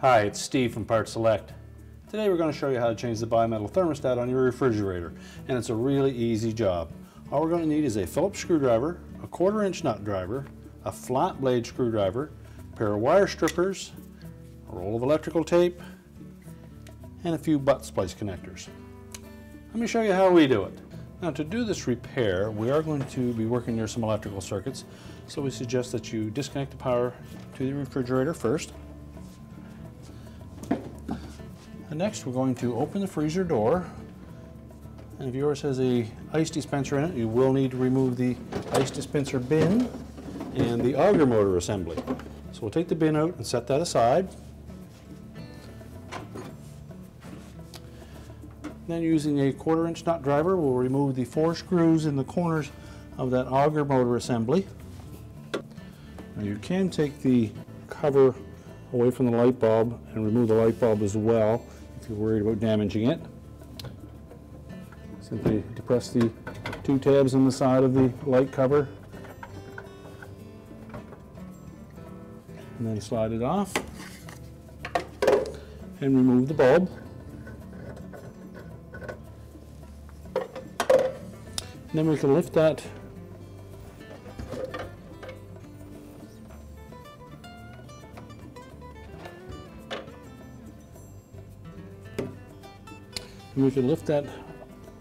Hi, it's Steve from PartSelect. Today we're going to show you how to change the bimetal thermostat on your refrigerator, and it's a really easy job. All we're going to need is a Phillips screwdriver, a 1/4-inch nut driver, a flat blade screwdriver, a pair of wire strippers, a roll of electrical tape, and a few butt splice connectors. Let me show you how we do it. Now, to do this repair, we are going to be working near some electrical circuits, so we suggest that you disconnect the power to the refrigerator first. And next, we're going to open the freezer door, and if yours has a ice dispenser in it, you will need to remove the ice dispenser bin and the auger motor assembly. So we'll take the bin out and set that aside. Then, using a 1/4-inch nut driver, we'll remove the 4 screws in the corners of that auger motor assembly. Now, you can take the cover away from the light bulb and remove the light bulb as well if you're worried about damaging it. Simply depress the 2 tabs on the side of the light cover and then slide it off and remove the bulb. And then we can lift that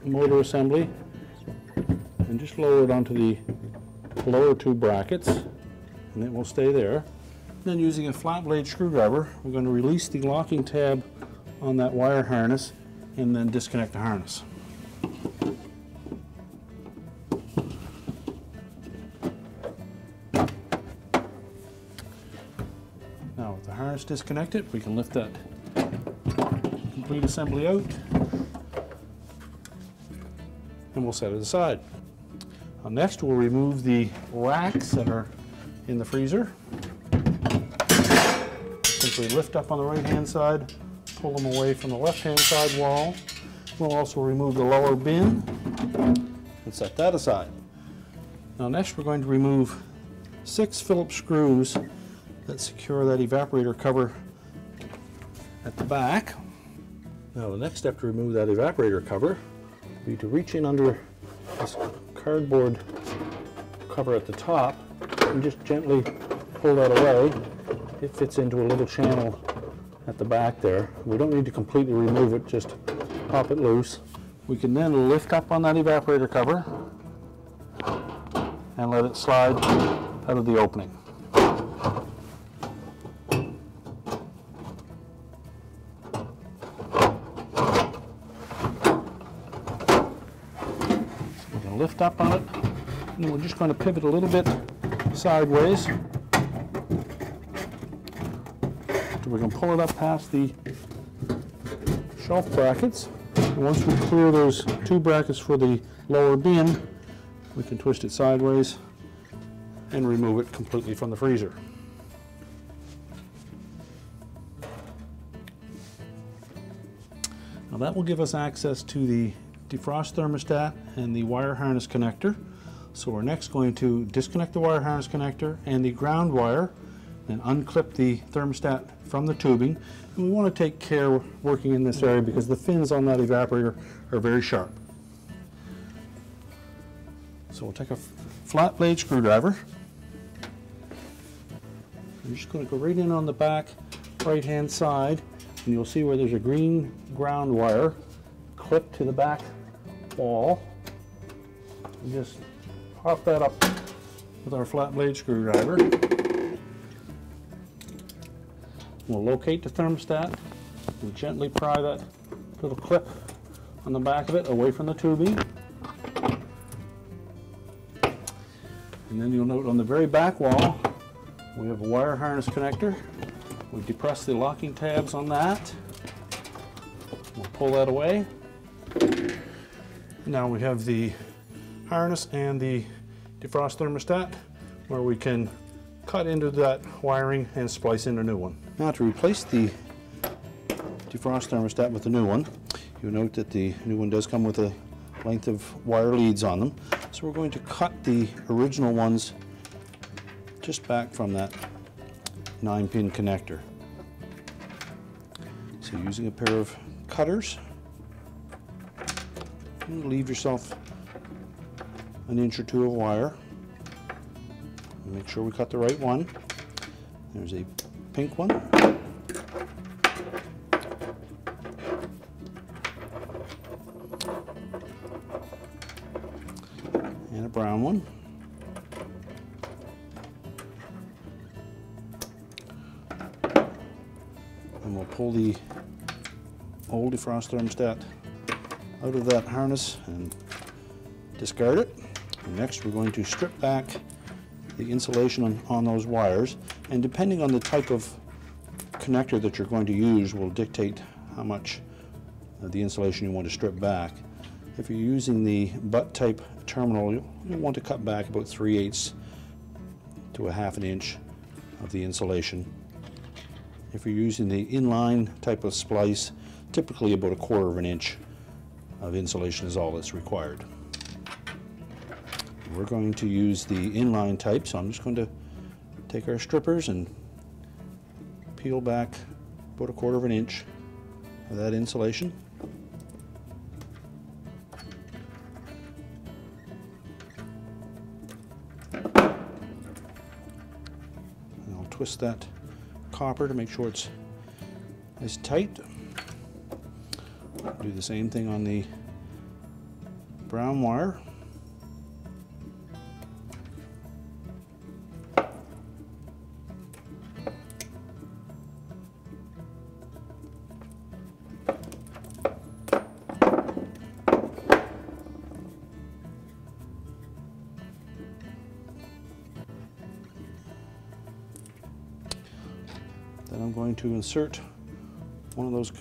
motor assembly and just lower it onto the lower 2 brackets, and it will stay there. Then, using a flat blade screwdriver, we're going to release the locking tab on that wire harness and then disconnect the harness. Now, with the harness disconnected, we can lift that complete assembly out, and we'll set it aside. Next, we'll remove the racks that are in the freezer. Simply lift up on the right-hand side, pull them away from the left-hand side wall. We'll also remove the lower bin and set that aside. Now, next, we're going to remove 6 Phillips screws that secure that evaporator cover at the back. Now, the next step to remove that evaporator cover would be to reach in under this cardboard cover at the top and just gently pull that away. It fits into a little channel at the back there. We don't need to completely remove it, just pop it loose. We can then lift up on that evaporator cover and let it slide out of the opening. Lift up on it, and then we're just going to pivot a little bit sideways so we can pull it up past the shelf brackets. And once we clear those 2 brackets for the lower bin, we can twist it sideways and remove it completely from the freezer. Now, that will give us access to the defrost thermostat and the wire harness connector. So we're next going to disconnect the wire harness connector and the ground wire, and unclip the thermostat from the tubing. And we want to take care working in this area because the fins on that evaporator are very sharp. So we'll take a flat blade screwdriver. I'm just going to go right in on the back right hand side, and you'll see where there's a green ground wire clipped to the back wall, and just pop that up with our flat blade screwdriver. We'll locate the thermostat and gently pry that little clip on the back of it away from the tubing. And then you'll note on the very back wall we have a wire harness connector. We depress the locking tabs on that. We'll pull that away. Now we have the harness and the defrost thermostat where we can cut into that wiring and splice in a new one. Now, to replace the defrost thermostat with the new one, you'll note that the new one does come with a length of wire leads on them. So we're going to cut the original ones just back from that 9-pin connector. So using a pair of cutters, you leave yourself an inch or two of wire. Make sure we cut the right one. There's a pink one. And a brown one. And we'll pull the old defrost thermostat out of that harness and discard it. And next we're going to strip back the insulation on those wires, and depending on the type of connector that you're going to use will dictate how much of the insulation you want to strip back. If you're using the butt type terminal, you'll want to cut back about 3/8 to a half an inch of the insulation. If you're using the inline type of splice, typically about 1/4 of an inch of insulation is all that's required. We're going to use the inline type, so I'm just going to take our strippers and peel back about 1/4 of an inch of that insulation. And I'll twist that copper to make sure it's nice and tight. Do the same thing on the brown wire. Then I'm going to insert one of those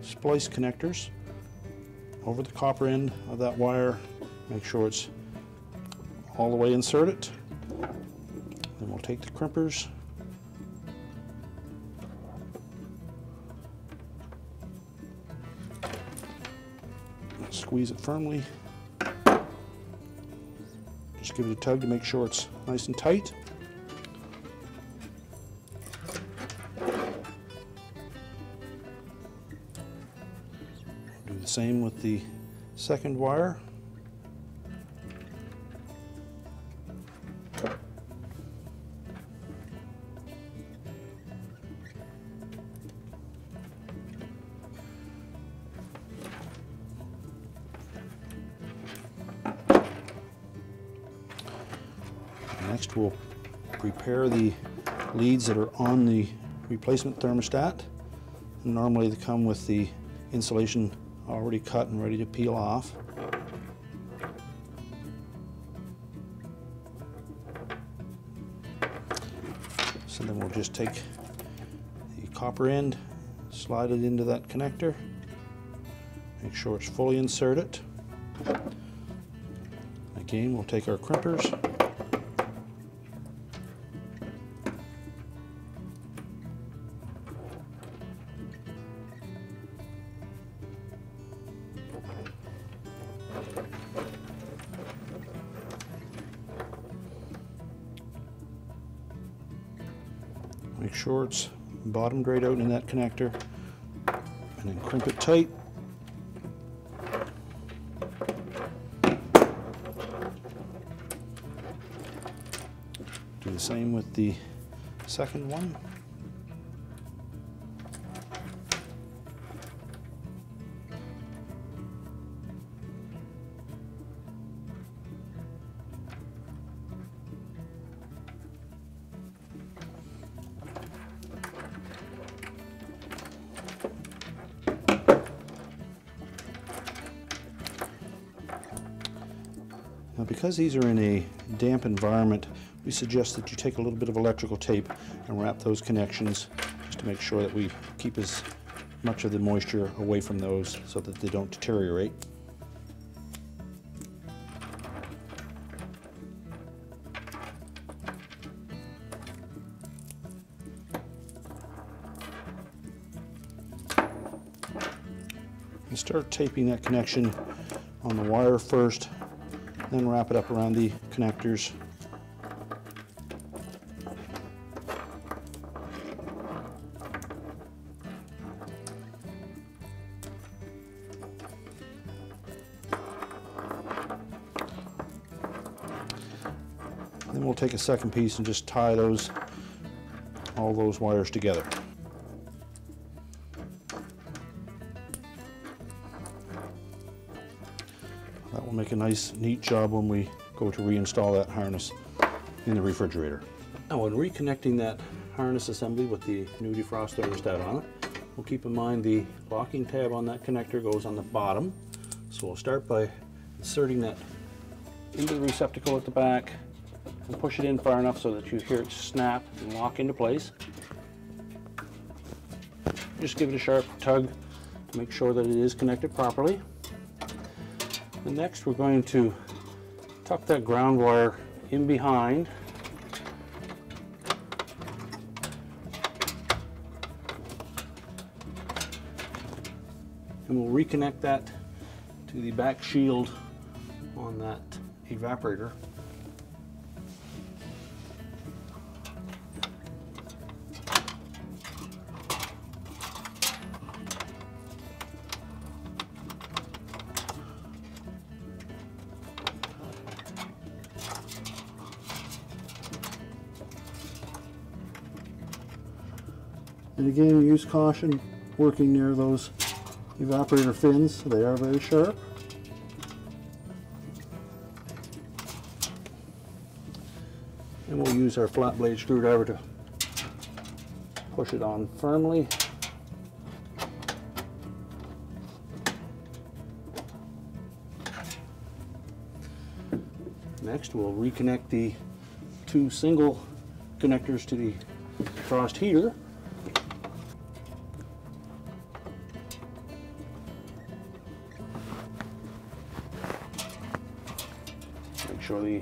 splice connectors over the copper end of that wire. Make sure it's all the way inserted. Then we'll take the crimpers, squeeze it firmly. Just give it a tug to make sure it's nice and tight. Do the same with the second wire. Next we'll prepare the leads that are on the replacement thermostat. And normally they come with the insulation already cut and ready to peel off. So then we'll just take the copper end, slide it into that connector, make sure it's fully inserted. Again, we'll take our crimpers, make sure it's bottomed right out in that connector, and then crimp it tight. Do the same with the second one. Now, because these are in a damp environment, we suggest that you take a little bit of electrical tape and wrap those connections just to make sure that we keep as much of the moisture away from those so that they don't deteriorate. And start taping that connection on the wire first, then wrap it up around the connectors. we'll take a second piece and just tie all those wires together. That will make a nice, neat job when we go to reinstall that harness in the refrigerator. Now, when reconnecting that harness assembly with the new defrost thermostat on it, we'll keep in mind the locking tab on that connector goes on the bottom. So we'll start by inserting that into the receptacle at the back and push it in far enough so that you hear it snap and lock into place. Just give it a sharp tug to make sure that it is connected properly. And next we're going to tuck that ground wire in behind. And we'll reconnect that to the back shield on that evaporator. And again, use caution working near those evaporator fins. They are very sharp. And we'll use our flat blade screwdriver to push it on firmly. Next, we'll reconnect the two single connectors to the defrost heater. Make sure the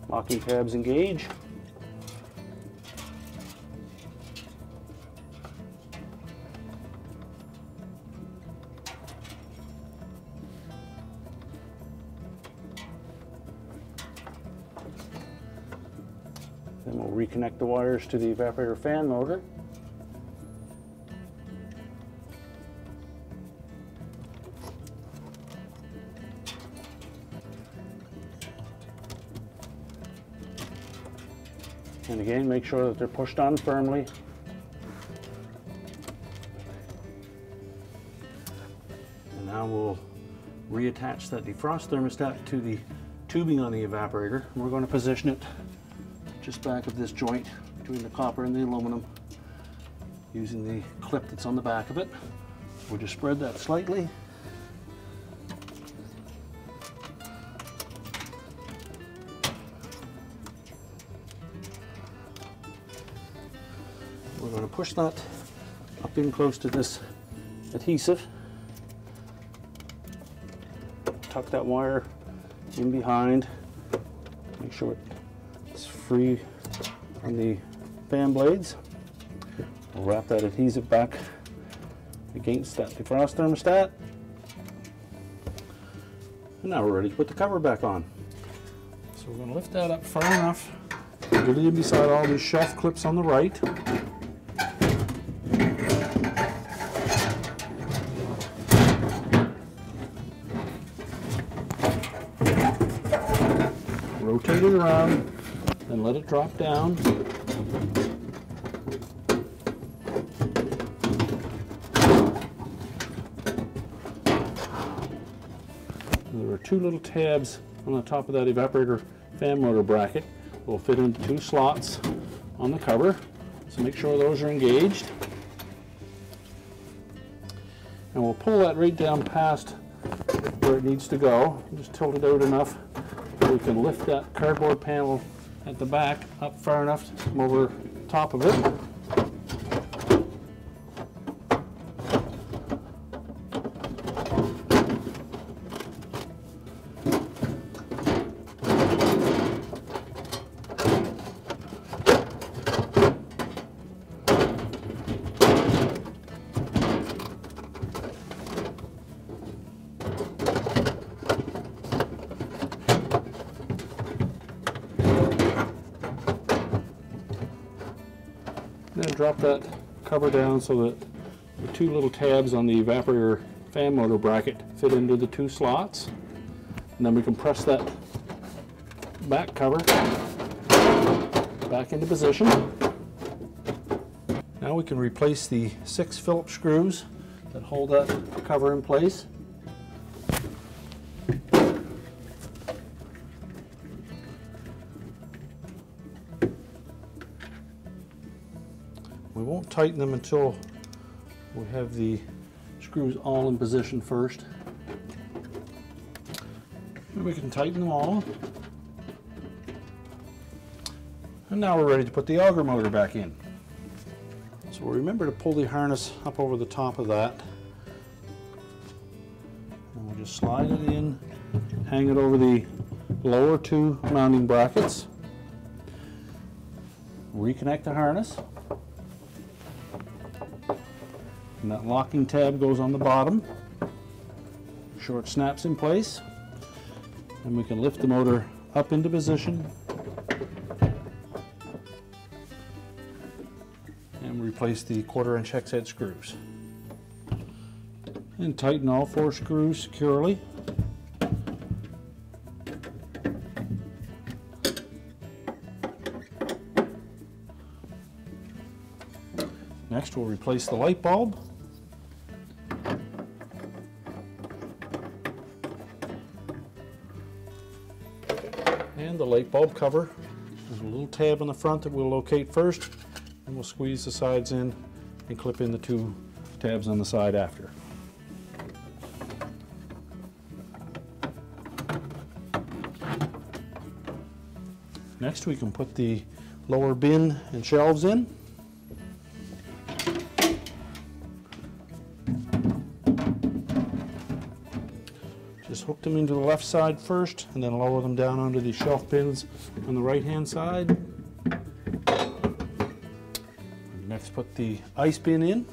locking tabs engage. Then we'll reconnect the wires to the evaporator fan motor. And again, make sure that they're pushed on firmly. And now we'll reattach that defrost thermostat to the tubing on the evaporator. We're going to position it just back of this joint between the copper and the aluminum using the clip that's on the back of it. We'll just spread that slightly. We're going to push that up in close to this adhesive. Tuck that wire in behind. Make sure it's free from the fan blades. We'll wrap that adhesive back against that defrost thermostat. And now we're ready to put the cover back on. So we're going to lift that up far enough to get it in beside all these shelf clips on the right. Rotate it around and let it drop down. There are two little tabs on the top of that evaporator fan motor bracket. Will fit into two slots on the cover, so make sure those are engaged. And we'll pull that right down past where it needs to go. Just tilt it out enough so we can lift that cardboard panel at the back up far enough to come over top of it. Then drop that cover down so that the two little tabs on the evaporator fan motor bracket fit into the two slots. And then we can press that back cover back into position. Now we can replace the 6 Phillips screws that hold that cover in place. We won't tighten them until we have the screws all in position first. And we can tighten them all. And now we're ready to put the auger motor back in. So remember to pull the harness up over the top of that. And we'll just slide it in, hang it over the lower 2 mounting brackets. Reconnect the harness. And that locking tab goes on the bottom. Sure it snaps in place. And we can lift the motor up into position and replace the 1/4" hex head screws. And tighten all 4 screws securely. Next we'll replace the light bulb. And the light bulb cover. There's a little tab on the front that we'll locate first, and we'll squeeze the sides in and clip in the 2 tabs on the side after. Next we can put the lower bin and shelves in. Just hook them into the left side first and then lower them down onto the shelf bins on the right hand side. Next put the ice bin in.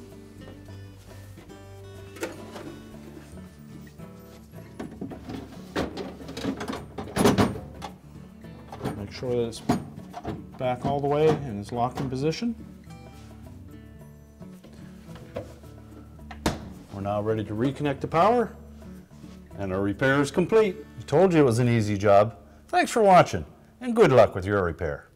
Make sure that it's back all the way and is locked in position. We're now ready to reconnect the power. And our repair is complete. I told you it was an easy job. Thanks for watching, and good luck with your repair.